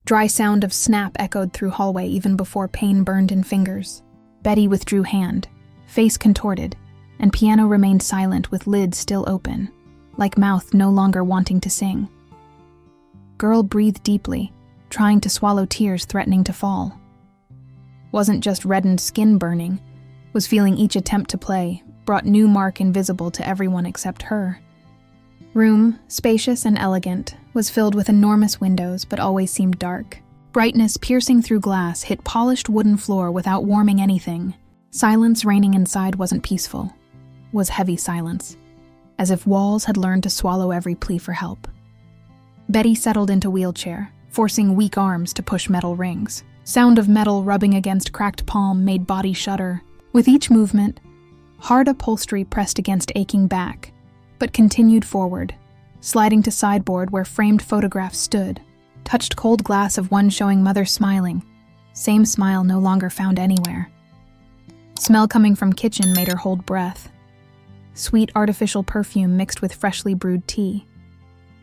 Dry sound of snap echoed through hallway even before pain burned in fingers. Betty withdrew hand, face contorted, and piano remained silent with lid still open, like mouth no longer wanting to sing. Girl breathed deeply, trying to swallow tears threatening to fall. Wasn't just reddened skin burning, was feeling each attempt to play brought new mark invisible to everyone except her. Room, spacious and elegant, was filled with enormous windows but always seemed dark. Brightness piercing through glass hit polished wooden floor without warming anything. Silence reigning inside wasn't peaceful, was heavy silence, as if walls had learned to swallow every plea for help. Betty settled into wheelchair, forcing weak arms to push metal rings. Sound of metal rubbing against cracked palm made body shudder. With each movement, hard upholstery pressed against aching back, but continued forward, sliding to sideboard where framed photographs stood, touched cold glass of one showing mother smiling, same smile no longer found anywhere. Smell coming from kitchen made her hold breath. Sweet artificial perfume mixed with freshly brewed tea.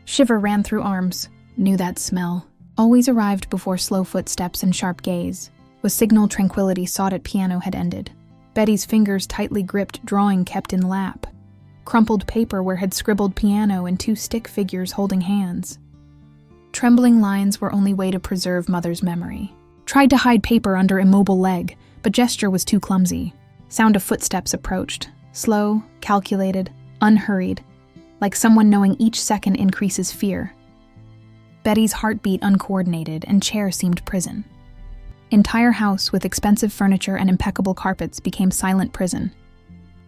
Shiver ran through arms, knew that smell. Always arrived before slow footsteps and sharp gaze, was signal tranquility sought at piano had ended. Betty's fingers tightly gripped drawing kept in lap. Crumpled paper where had scribbled piano and two stick figures holding hands. Trembling lines were only way to preserve mother's memory. Tried to hide paper under immobile leg, but gesture was too clumsy. Sound of footsteps approached, slow, calculated, unhurried, like someone knowing each second increases fear. Betty's heartbeat uncoordinated and chair seemed prison. Entire house with expensive furniture and impeccable carpets became silent prison.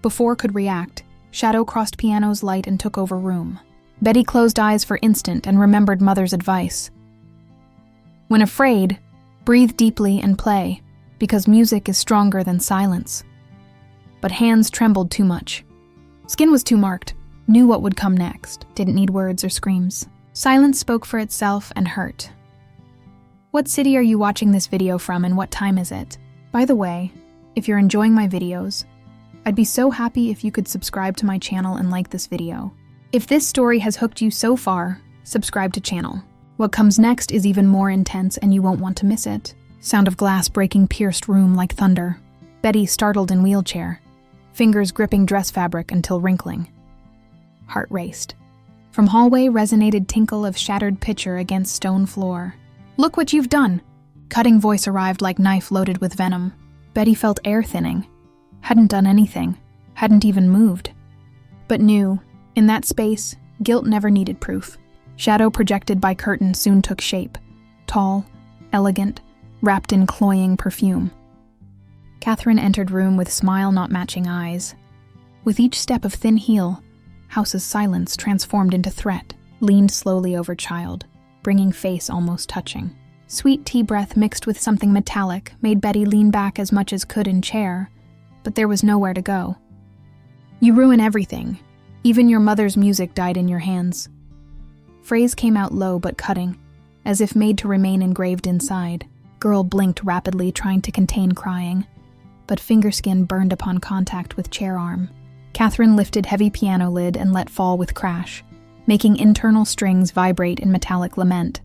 Before could react, shadow crossed piano's light and took over room. Betty closed eyes for instant and remembered mother's advice. When afraid, breathe deeply and play, because music is stronger than silence. But hands trembled too much. Skin was too marked, knew what would come next, didn't need words or screams. Silence spoke for itself and hurt. What city are you watching this video from and what time is it? By the way, if you're enjoying my videos, I'd be so happy if you could subscribe to my channel and like this video. If this story has hooked you so far, subscribe to channel. What comes next is even more intense and you won't want to miss it. Sound of glass breaking pierced room like thunder. Betty startled in wheelchair, fingers gripping dress fabric until wrinkling. Heart raced. From hallway resonated tinkle of shattered pitcher against stone floor. Look what you've done! Cutting voice arrived like knife loaded with venom. Betty felt air thinning. Hadn't done anything. Hadn't even moved. But knew, in that space, guilt never needed proof. Shadow projected by curtain soon took shape. Tall, elegant, wrapped in cloying perfume. Catherine entered room with smile not matching eyes. With each step of thin heel, house's silence transformed into threat, leaned slowly over child, bringing face almost touching. Sweet tea breath mixed with something metallic made Betty lean back as much as could in chair, but there was nowhere to go. You ruin everything. Even your mother's music died in your hands. Phrase came out low but cutting, as if made to remain engraved inside. Girl blinked rapidly, trying to contain crying, but fingerskin burned upon contact with chair arm. Catherine lifted heavy piano lid and let fall with crash, making internal strings vibrate in metallic lament.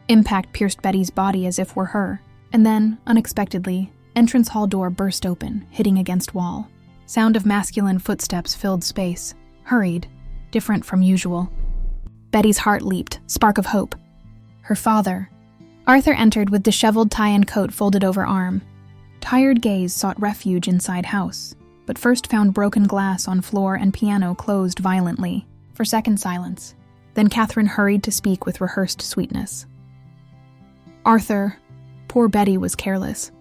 Impact pierced Betty's body as if were her, and then, unexpectedly, entrance hall door burst open, hitting against wall. Sound of masculine footsteps filled space, hurried, different from usual. Betty's heart leaped, spark of hope. Her father. Arthur entered with disheveled tie and coat folded over arm. Tired gaze sought refuge inside house, but first found broken glass on floor and piano closed violently. For second silence. Then Catherine hurried to speak with rehearsed sweetness. Arthur, poor Betty was careless.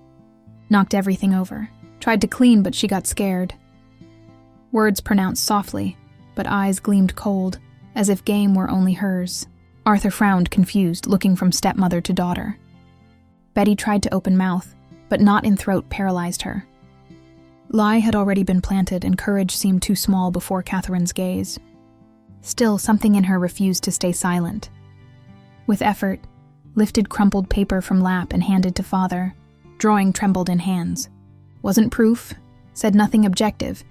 Knocked everything over. Tried to clean, but she got scared. Words pronounced softly, but eyes gleamed cold, as if game were only hers. Arthur frowned, confused, looking from stepmother to daughter. Betty tried to open mouth, but knot in throat paralyzed her. Lie had already been planted, and courage seemed too small before Catherine's gaze. Still, something in her refused to stay silent. With effort, lifted crumpled paper from lap and handed to father. Drawing trembled in hands. Wasn't proof, said nothing objective,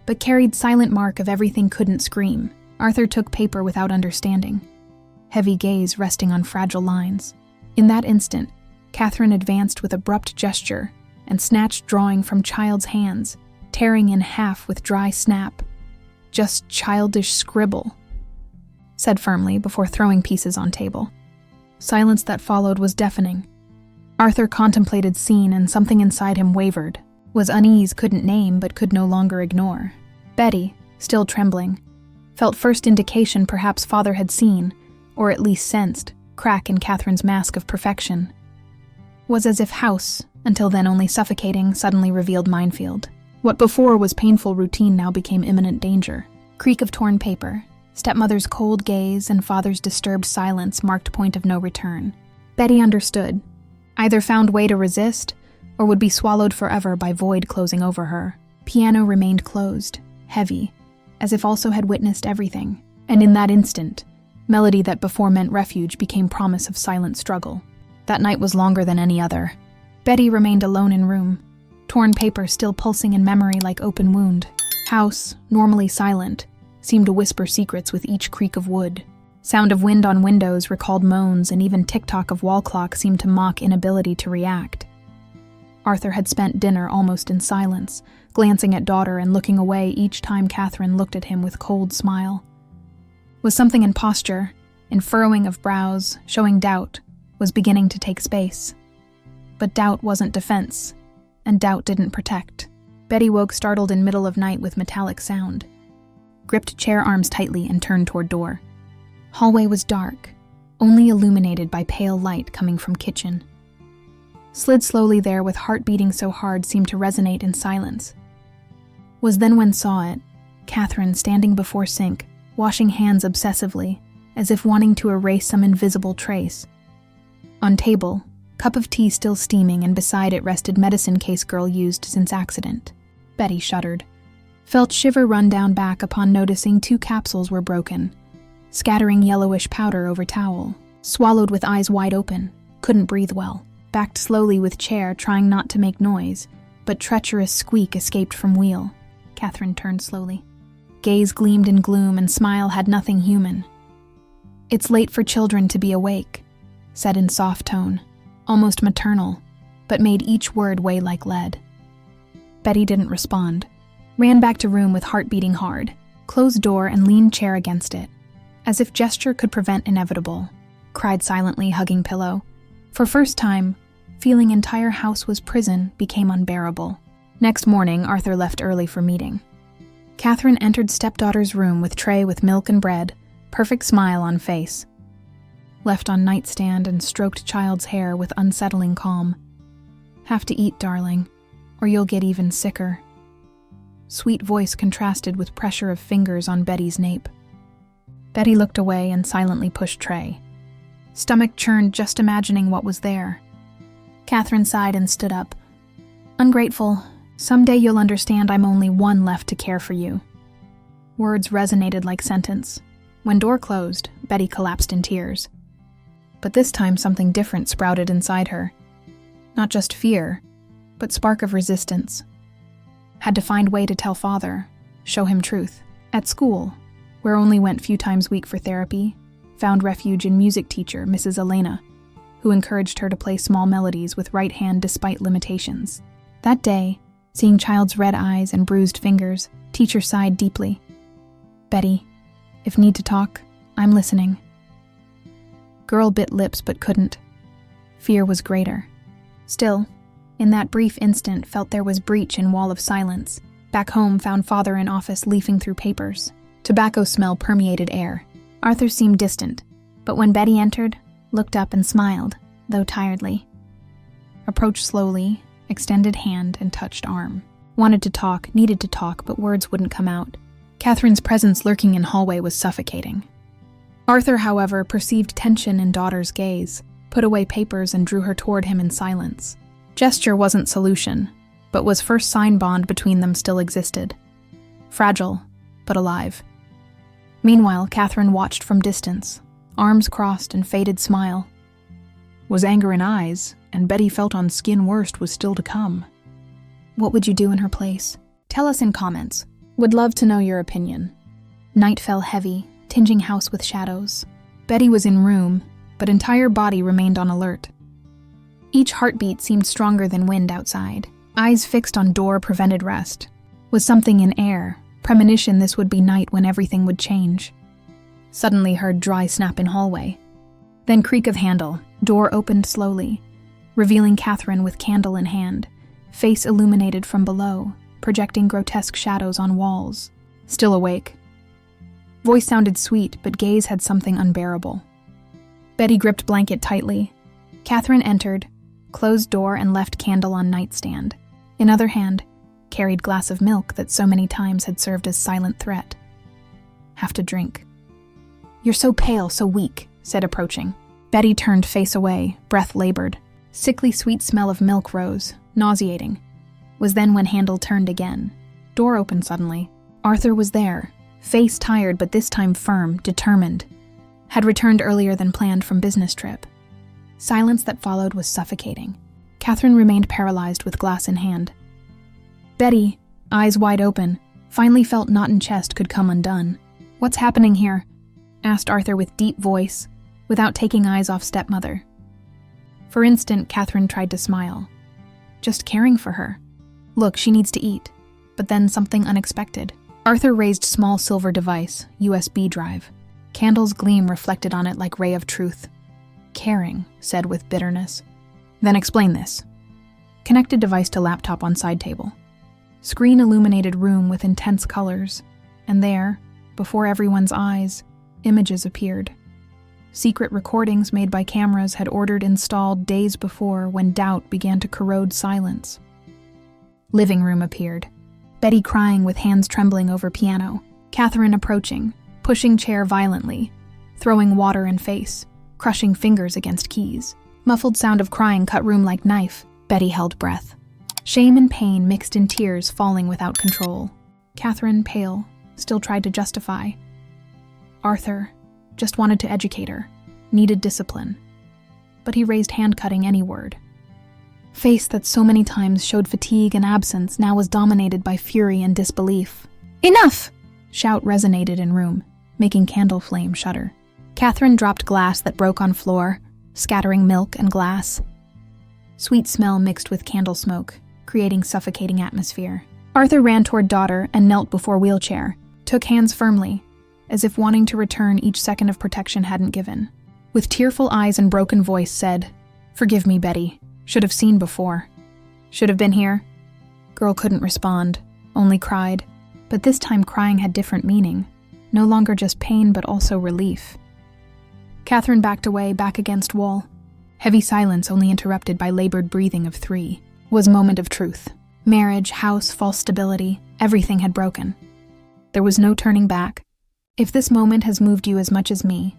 but carried silent mark of everything couldn't scream. Arthur took paper without understanding. Heavy gaze resting on fragile lines. In that instant, Catherine advanced with abrupt gesture and snatched drawing from child's hands, tearing in half with dry snap. "Just childish scribble," said firmly before throwing pieces on table. Silence that followed was deafening. Arthur contemplated scene and something inside him wavered, was unease couldn't name but could no longer ignore. Betty, still trembling, felt first indication perhaps father had seen, or at least sensed, crack in Catherine's mask of perfection. Was as if house, until then only suffocating, suddenly revealed minefield. What before was painful routine now became imminent danger. Creak of torn paper, stepmother's cold gaze, and father's disturbed silence marked point of no return. Betty understood. Either found way to resist, or would be swallowed forever by void closing over her. Piano remained closed, heavy, as if also had witnessed everything. And in that instant, melody that before meant refuge became promise of silent struggle. That night was longer than any other. Betty remained alone in room, torn paper still pulsing in memory like open wound. House, normally silent, seemed to whisper secrets with each creak of wood. Sound of wind on windows recalled moans, and even tick-tock of wall clock seemed to mock inability to react. Arthur had spent dinner almost in silence, glancing at daughter and looking away each time Catherine looked at him with cold smile. Was something in posture, in furrowing of brows, showing doubt, was beginning to take space. But doubt wasn't defense, and doubt didn't protect. Betty woke startled in middle of night with metallic sound. Gripped chair arms tightly and turned toward door. Hallway was dark, only illuminated by pale light coming from kitchen. Slid slowly there with heart beating so hard seemed to resonate in silence. Was then when saw it, Catherine standing before sink, washing hands obsessively, as if wanting to erase some invisible trace. On table, cup of tea still steaming, and beside it rested medicine case girl used since accident. Betty shuddered. Felt shiver run down back upon noticing 2 capsules were broken, scattering yellowish powder over towel. Swallowed with eyes wide open, couldn't breathe well. Backed slowly with chair, trying not to make noise, but treacherous squeak escaped from wheel. Catherine turned slowly. Gaze gleamed in gloom and smile had nothing human. "It's late for children to be awake," said in soft tone, almost maternal, but made each word weigh like lead. Betty didn't respond. Ran back to room with heart beating hard, closed door and leaned chair against it, as if gesture could prevent inevitable. Cried silently, hugging pillow. For first time, feeling entire house was prison became unbearable. Next morning, Arthur left early for meeting. Catherine entered stepdaughter's room with tray with milk and bread, perfect smile on face. Left on nightstand and stroked child's hair with unsettling calm. "Have to eat, darling, or you'll get even sicker." Sweet voice contrasted with pressure of fingers on Betty's nape. Betty looked away and silently pushed tray. Stomach churned just imagining what was there. Catherine sighed and stood up. "Ungrateful. Someday you'll understand I'm only one left to care for you." Words resonated like sentence. When door closed, Betty collapsed in tears. But this time something different sprouted inside her. Not just fear, but spark of resistance. Had to find way to tell father, show him truth. At school, where only went few times week for therapy, found refuge in music teacher Mrs. Elena, who encouraged her to play small melodies with right hand despite limitations. That day, seeing child's red eyes and bruised fingers, teacher sighed deeply. "Betty, if need to talk, I'm listening." Girl bit lips but couldn't. Fear was greater. Still, in that brief instant felt there was breach in wall of silence. Back home found father in office leafing through papers. Tobacco smell permeated air. Arthur seemed distant, but when Betty entered, looked up and smiled, though tiredly. Approached slowly, extended hand and touched arm. Wanted to talk, needed to talk, but words wouldn't come out. Catherine's presence lurking in hallway was suffocating. Arthur, however, perceived tension in daughter's gaze, put away papers and drew her toward him in silence. Gesture wasn't solution, but was first sign bond between them still existed. Fragile, but alive. Meanwhile, Catherine watched from distance, arms crossed and faded smile. Was anger in eyes, and Betty felt on skin worst was still to come. What would you do in her place? Tell us in comments. Would love to know your opinion. Night fell heavy, tinging house with shadows. Betty was in room, but entire body remained on alert. Each heartbeat seemed stronger than wind outside. Eyes fixed on door prevented rest. Was something in air, premonition this would be night when everything would change. Suddenly heard dry snap in hallway. Then creak of handle, door opened slowly, revealing Catherine with candle in hand, face illuminated from below, projecting grotesque shadows on walls. Still awake. Voice sounded sweet, but gaze had something unbearable. Betty gripped blanket tightly. Catherine entered, closed door and left candle on nightstand. In other hand, carried glass of milk that so many times had served as silent threat. Have to drink. You're so pale, so weak, said approaching. Betty turned face away, breath labored. Sickly sweet smell of milk rose, nauseating. Was then when handle turned again. Door opened suddenly. Arthur was there, face tired but this time firm, determined. Had returned earlier than planned from business trip. Silence that followed was suffocating. Catherine remained paralyzed with glass in hand. Betty, eyes wide open, finally felt knot in chest could come undone. What's happening here? Asked Arthur with deep voice, without taking eyes off stepmother. For an instant, Catherine tried to smile. Just caring for her. Look, she needs to eat. But then something unexpected. Arthur raised small silver device, USB drive. Candle's gleam reflected on it like ray of truth. Caring, said with bitterness. Then explain this. Connected device to laptop on side table. Screen illuminated room with intense colors. And there, before everyone's eyes, images appeared. Secret recordings made by cameras had ordered installed days before when doubt began to corrode silence. Living room appeared. Betty crying with hands trembling over piano. Catherine approaching, pushing chair violently, throwing water in face, crushing fingers against keys. Muffled sound of crying cut room like knife. Betty held breath. Shame and pain mixed in tears falling without control. Catherine, pale, still tried to justify. Arthur just wanted to educate her, needed discipline. But he raised hand cutting any word. Face that so many times showed fatigue and absence now was dominated by fury and disbelief. Enough! Shout resonated in room, making candle flame shudder. Catherine dropped glass that broke on floor, scattering milk and glass. Sweet smell mixed with candle smoke, creating suffocating atmosphere. Arthur ran toward daughter and knelt before wheelchair, took hands firmly, as if wanting to return each second of protection hadn't given. With tearful eyes and broken voice said, "Forgive me, Betty. Should have seen before. Should have been here." Girl couldn't respond, only cried. But this time crying had different meaning. No longer just pain, but also relief. Catherine backed away, back against wall. Heavy silence only interrupted by labored breathing of three. Was moment of truth. Marriage, house, false stability, everything had broken. There was no turning back. If this moment has moved you as much as me,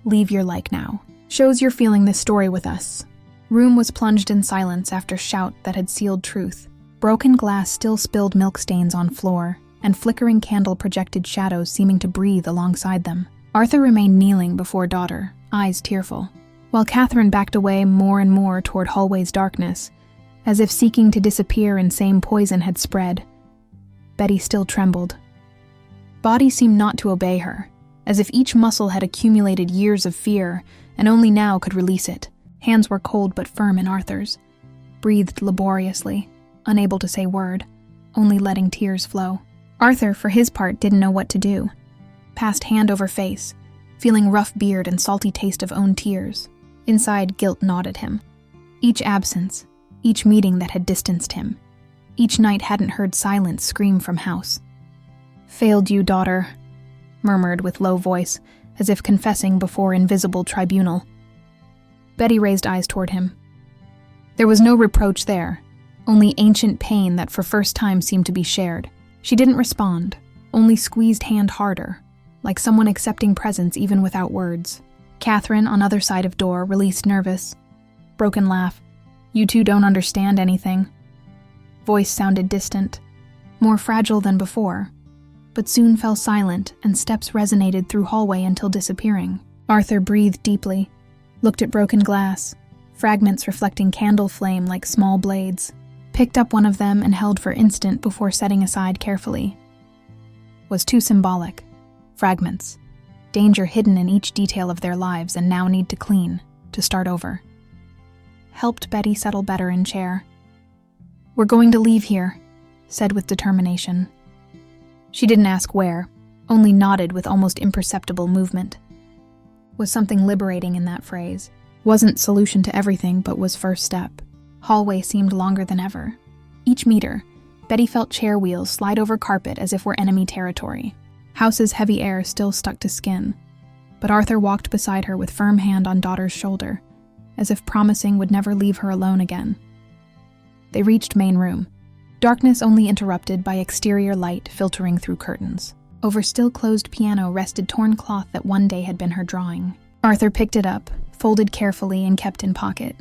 leave your like now. Shows you're feeling this story with us. Room was plunged in silence after shout that had sealed truth. Broken glass still spilled milk stains on floor, and flickering candle projected shadows seeming to breathe alongside them. Arthur remained kneeling before daughter, eyes tearful, while Catherine backed away more and more toward hallway's darkness, as if seeking to disappear and same poison had spread. Betty still trembled. Body seemed not to obey her, as if each muscle had accumulated years of fear and only now could release it. Hands were cold but firm in Arthur's. Breathed laboriously, unable to say word, only letting tears flow. Arthur, for his part, didn't know what to do. Passed hand over face, feeling rough beard and salty taste of own tears. Inside, guilt gnawed at him. Each absence, each meeting that had distanced him. Each night hadn't heard silence scream from house. "Failed you, daughter," murmured with low voice, as if confessing before invisible tribunal. Betty raised eyes toward him. There was no reproach there, only ancient pain that for first time seemed to be shared. She didn't respond, only squeezed hand harder, like someone accepting presence even without words. Catherine, on other side of door, released nervous. Broken laugh. "You two don't understand anything." Voice sounded distant, more fragile than before, but soon fell silent and steps resonated through hallway until disappearing. Arthur breathed deeply, looked at broken glass, fragments reflecting candle flame like small blades, picked up one of them and held for instant before setting aside carefully. Was too symbolic. Fragments. danger hidden in each detail of their lives and now need to clean, to start over. Helped Betty settle better in chair. "We're going to leave here," said with determination. She didn't ask where, only nodded with almost imperceptible movement. Was something liberating in that phrase. Wasn't solution to everything, but was first step. Hallway seemed longer than ever. Each meter, Betty felt chair wheels slide over carpet as if were enemy territory. House's heavy air still stuck to skin, but Arthur walked beside her with firm hand on daughter's shoulder, as if promising would never leave her alone again. They reached main room, darkness only interrupted by exterior light filtering through curtains. Over still-closed piano rested torn cloth that one day had been her drawing. Arthur picked it up, folded carefully and kept in pocket.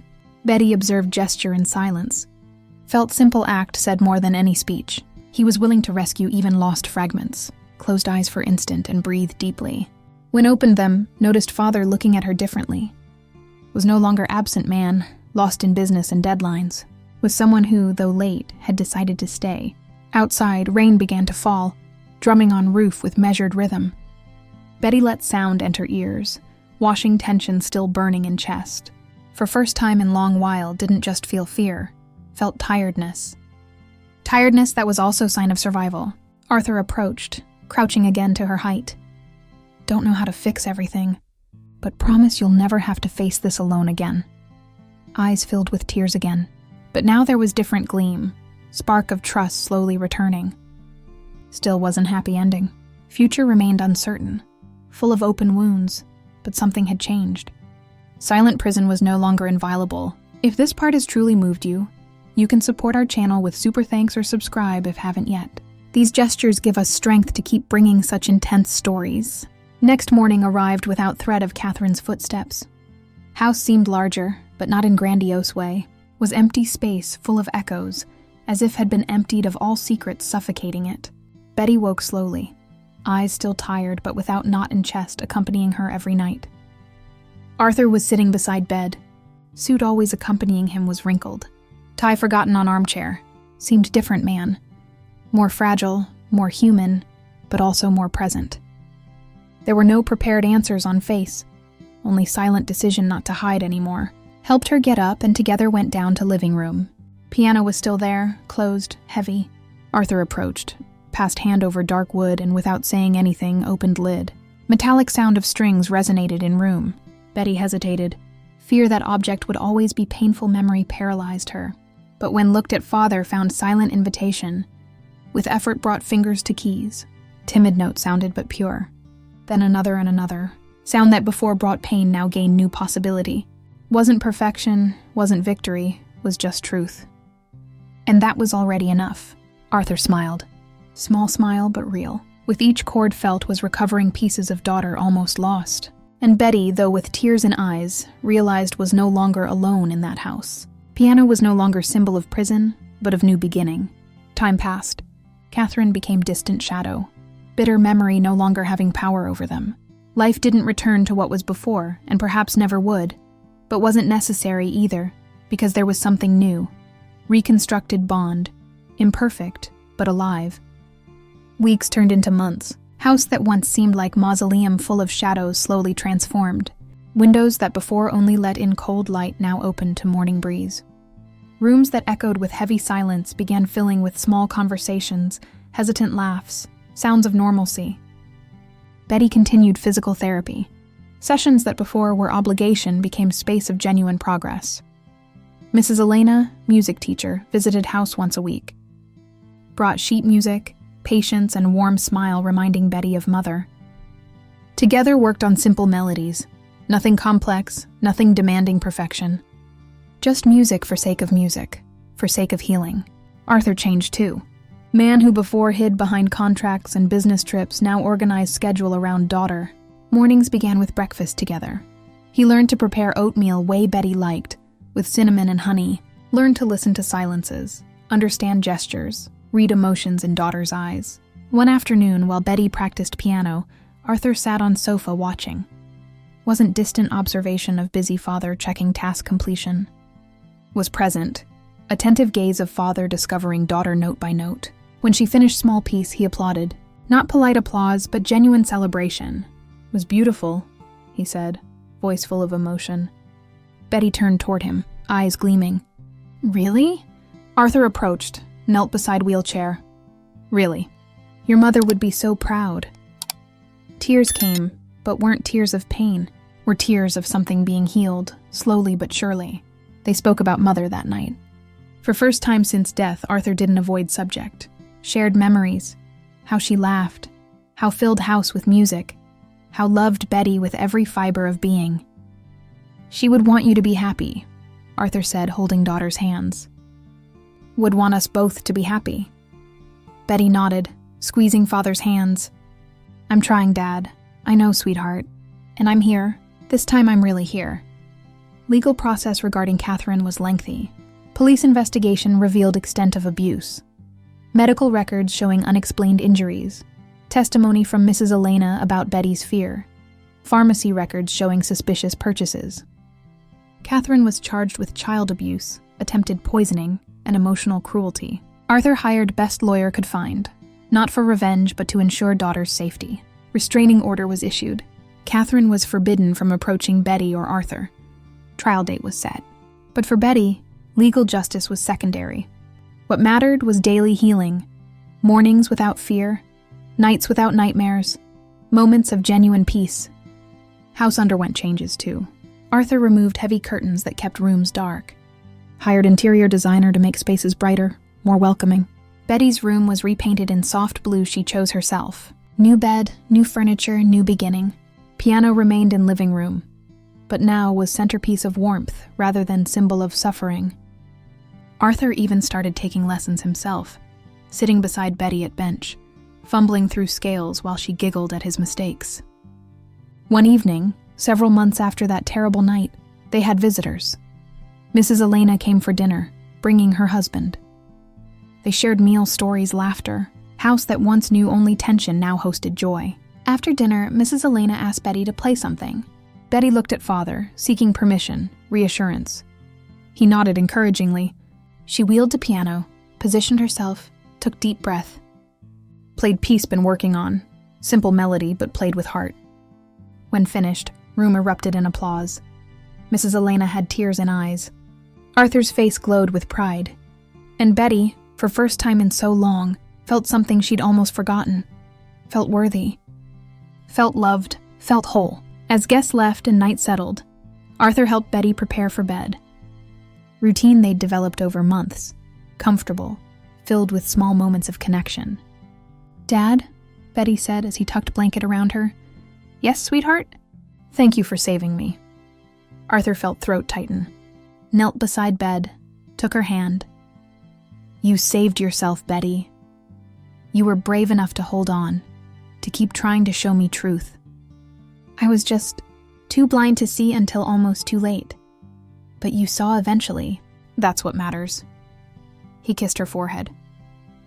Betty observed gesture in silence. Felt simple act said more than any speech. He was willing to rescue even lost fragments. Closed eyes for instant and breathed deeply. When opened them, noticed father looking at her differently. Was no longer absent man, lost in business and deadlines. Was someone who, though late, had decided to stay. Outside, rain began to fall, drumming on roof with measured rhythm. Betty let sound enter ears, washing tension still burning in chest. For first time in long while, didn't just feel fear, felt tiredness. Tiredness that was also sign of survival. Arthur approached, crouching again to her height. "Don't know how to fix everything, but promise you'll never have to face this alone again." Eyes filled with tears again. But now there was different gleam, spark of trust slowly returning. Still wasn't happy ending. Future remained uncertain, full of open wounds, but something had changed. Silent prison was no longer inviolable. If this part has truly moved you, you can support our channel with super thanks or subscribe if haven't yet. These gestures give us strength to keep bringing such intense stories. Next morning arrived without threat of Catherine's footsteps. House seemed larger, but not in grandiose way. Was empty space full of echoes, as if had been emptied of all secrets suffocating it. Betty woke slowly, eyes still tired but without knot in chest accompanying her every night. Arthur was sitting beside bed. Suit always accompanying him was wrinkled. Tie forgotten on armchair. Seemed different man. More fragile, more human, but also more present. There were no prepared answers on face, only silent decision not to hide anymore. Helped her get up and together went down to living room. Piano was still there, closed, heavy. Arthur approached, passed hand over dark wood and without saying anything opened lid. Metallic sound of strings resonated in room. Betty hesitated. Fear that object would always be painful memory paralyzed her. But when looked at father found silent invitation. With effort brought fingers to keys. Timid note sounded but pure. Then another and another. Sound that before brought pain now gained new possibility. Wasn't perfection, wasn't victory, was just truth. And that was already enough. Arthur smiled. Small smile, but real. With each chord felt was recovering pieces of daughter almost lost. And Betty, though with tears in eyes, realized was no longer alone in that house. Piano was no longer symbol of prison, but of new beginning. Time passed. Catherine became distant shadow. Bitter memory no longer having power over them. Life didn't return to what was before, and perhaps never would. But wasn't necessary either, because there was something new. Reconstructed bond. Imperfect, but alive. Weeks turned into months. House that once seemed like mausoleum full of shadows slowly transformed. Windows that before only let in cold light now opened to morning breeze. Rooms that echoed with heavy silence began filling with small conversations, hesitant laughs, sounds of normalcy. Betty continued physical therapy. Sessions that before were obligation became space of genuine progress. Mrs. Elena, music teacher, visited house once a week. Brought sheet music, patience, and warm smile reminding Betty of mother. Together worked on simple melodies. Nothing complex, nothing demanding perfection. Just music for sake of music, for sake of healing. Arthur changed too. Man who before hid behind contracts and business trips now organized schedule around daughter. Mornings began with breakfast together. He learned to prepare oatmeal way Betty liked, with cinnamon and honey, learned to listen to silences, understand gestures, read emotions in daughter's eyes. One afternoon, while Betty practiced piano, Arthur sat on sofa watching. Wasn't distant observation of busy father checking task completion. Was present, attentive gaze of father discovering daughter note by note. When she finished small piece, he applauded. Not polite applause, but genuine celebration. Was beautiful, he said, voice full of emotion. Betty turned toward him, eyes gleaming. Really? Arthur approached, knelt beside wheelchair. Really. Your mother would be so proud. Tears came, but weren't tears of pain, were tears of something being healed, slowly but surely. They spoke about mother that night. For first time since death, Arthur didn't avoid subject. Shared memories, how she laughed, how filled house with music, how loved Betty with every fiber of being. She would want you to be happy, Arthur said, holding daughter's hands. Would want us both to be happy. Betty nodded, squeezing father's hands. I'm trying, Dad. I know, sweetheart. And I'm here. This time I'm really here. Legal process regarding Catherine was lengthy. Police investigation revealed extent of abuse. Medical records showing unexplained injuries. Testimony from Mrs. Elena about Betty's fear. Pharmacy records showing suspicious purchases. Catherine was charged with child abuse, attempted poisoning, and emotional cruelty. Arthur hired best lawyer could find, not for revenge but to ensure daughter's safety. Restraining order was issued. Catherine was forbidden from approaching Betty or Arthur. Trial date was set. But for Betty, legal justice was secondary. What mattered was daily healing, mornings without fear, nights without nightmares, moments of genuine peace. House underwent changes too. Arthur removed heavy curtains that kept rooms dark. Hired interior designer to make spaces brighter, more welcoming. Betty's room was repainted in soft blue she chose herself. New bed, new furniture, new beginning. Piano remained in living room, but now was centerpiece of warmth rather than symbol of suffering. Arthur even started taking lessons himself, sitting beside Betty at bench, fumbling through scales while she giggled at his mistakes. One evening, several months after that terrible night, they had visitors. Mrs. Elena came for dinner, bringing her husband. They shared meal stories, laughter. House that once knew only tension now hosted joy. After dinner, Mrs. Elena asked Betty to play something. Betty looked at father, seeking permission, reassurance. He nodded encouragingly. She wheeled to piano, positioned herself, took deep breath. Played piece been working on. Simple melody, but played with heart. When finished, room erupted in applause. Mrs. Elena had tears in eyes. Arthur's face glowed with pride. And Betty, for first time in so long, felt something she'd almost forgotten. Felt worthy. Felt loved. Felt whole. As guests left and night settled, Arthur helped Betty prepare for bed. Routine they'd developed over months. Comfortable. Filled with small moments of connection. Dad, Betty said as he tucked blanket around her. Yes, sweetheart? Thank you for saving me. Arthur felt throat tighten. Knelt beside bed, took her hand. You saved yourself, Betty. You were brave enough to hold on, to keep trying to show me truth. I was just too blind to see until almost too late. But you saw eventually. That's what matters. He kissed her forehead.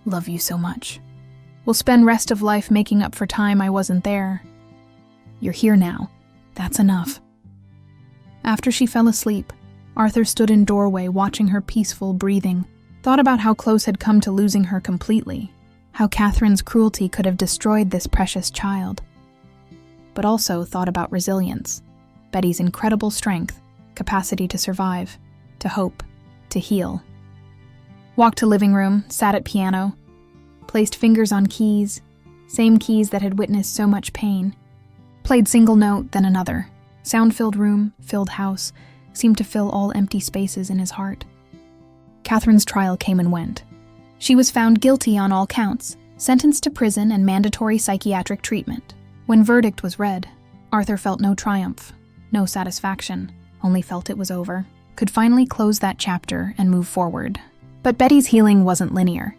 Love you so much. We'll spend rest of life making up for time I wasn't there. You're here now. That's enough. After she fell asleep, Arthur stood in doorway watching her peaceful breathing, thought about how close had come to losing her completely, how Catherine's cruelty could have destroyed this precious child. But also thought about resilience, Betty's incredible strength, capacity to survive, to hope, to heal. Walked to living room, sat at piano, placed fingers on keys, same keys that had witnessed so much pain. Played single note, then another. Sound-filled room, filled house, seemed to fill all empty spaces in his heart. Catherine's trial came and went. She was found guilty on all counts, sentenced to prison and mandatory psychiatric treatment. When verdict was read, Arthur felt no triumph, no satisfaction, only felt it was over. Could finally close that chapter and move forward. But Betty's healing wasn't linear.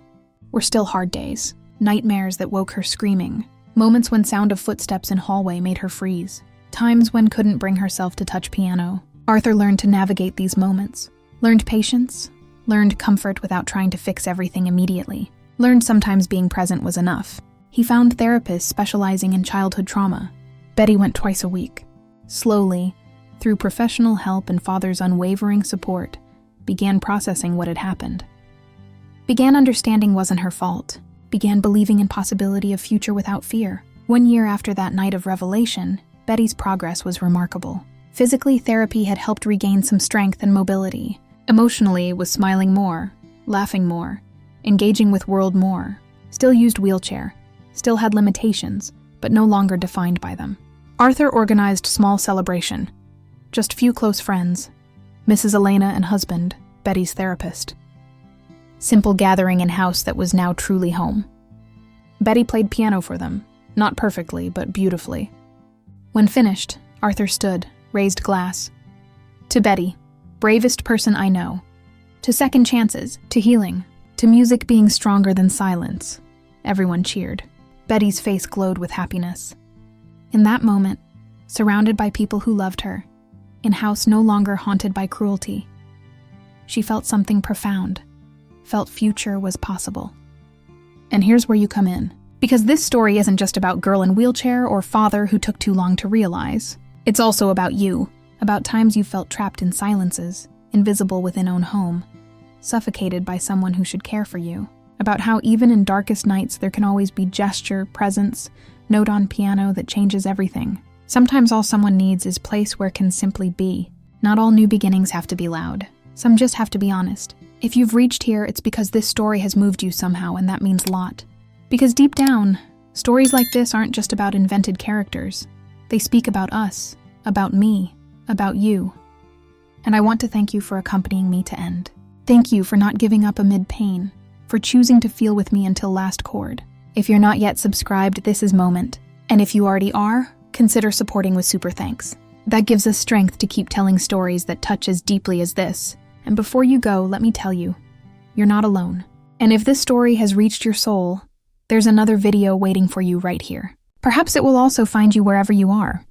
Were still hard days, nightmares that woke her screaming, moments when sound of footsteps in hallway made her freeze, times when couldn't bring herself to touch piano. Arthur learned to navigate these moments, learned patience, learned comfort without trying to fix everything immediately, learned sometimes being present was enough. He found therapists specializing in childhood trauma. Betty went twice a week. Slowly, through professional help and father's unwavering support, began processing what had happened. Began understanding wasn't her fault. Began believing in possibility of future without fear. 1 year after that night of revelation, Betty's progress was remarkable. Physically, therapy had helped regain some strength and mobility. Emotionally, was smiling more, laughing more, engaging with world more. Still used wheelchair, still had limitations, but no longer defined by them. Arthur organized small celebration. Just few close friends, Mrs. Elena and husband, Betty's therapist. Simple gathering in house that was now truly home. Betty played piano for them, not perfectly, but beautifully. When finished, Arthur stood, raised glass. To Betty, bravest person I know. To second chances, to healing, to music being stronger than silence. Everyone cheered. Betty's face glowed with happiness. In that moment, surrounded by people who loved her, in house no longer haunted by cruelty, she felt something profound, felt future was possible. And here's where you come in. Because this story isn't just about girl in wheelchair or father who took too long to realize. It's also about you, about times you felt trapped in silences, invisible within own home, suffocated by someone who should care for you. About how even in darkest nights there can always be gesture, presence, note on piano that changes everything. Sometimes all someone needs is place where can simply be. Not all new beginnings have to be loud. Some just have to be honest. If you've reached here, it's because this story has moved you somehow, and that means a lot. Because deep down, stories like this aren't just about invented characters. They speak about us, about me, about you. And I want to thank you for accompanying me to end. Thank you for not giving up amid pain, for choosing to feel with me until last chord. If you're not yet subscribed, this is moment. And if you already are, consider supporting with super thanks. That gives us strength to keep telling stories that touch as deeply as this. And before you go, let me tell you, you're not alone. And if this story has reached your soul, there's another video waiting for you right here. Perhaps it will also find you wherever you are.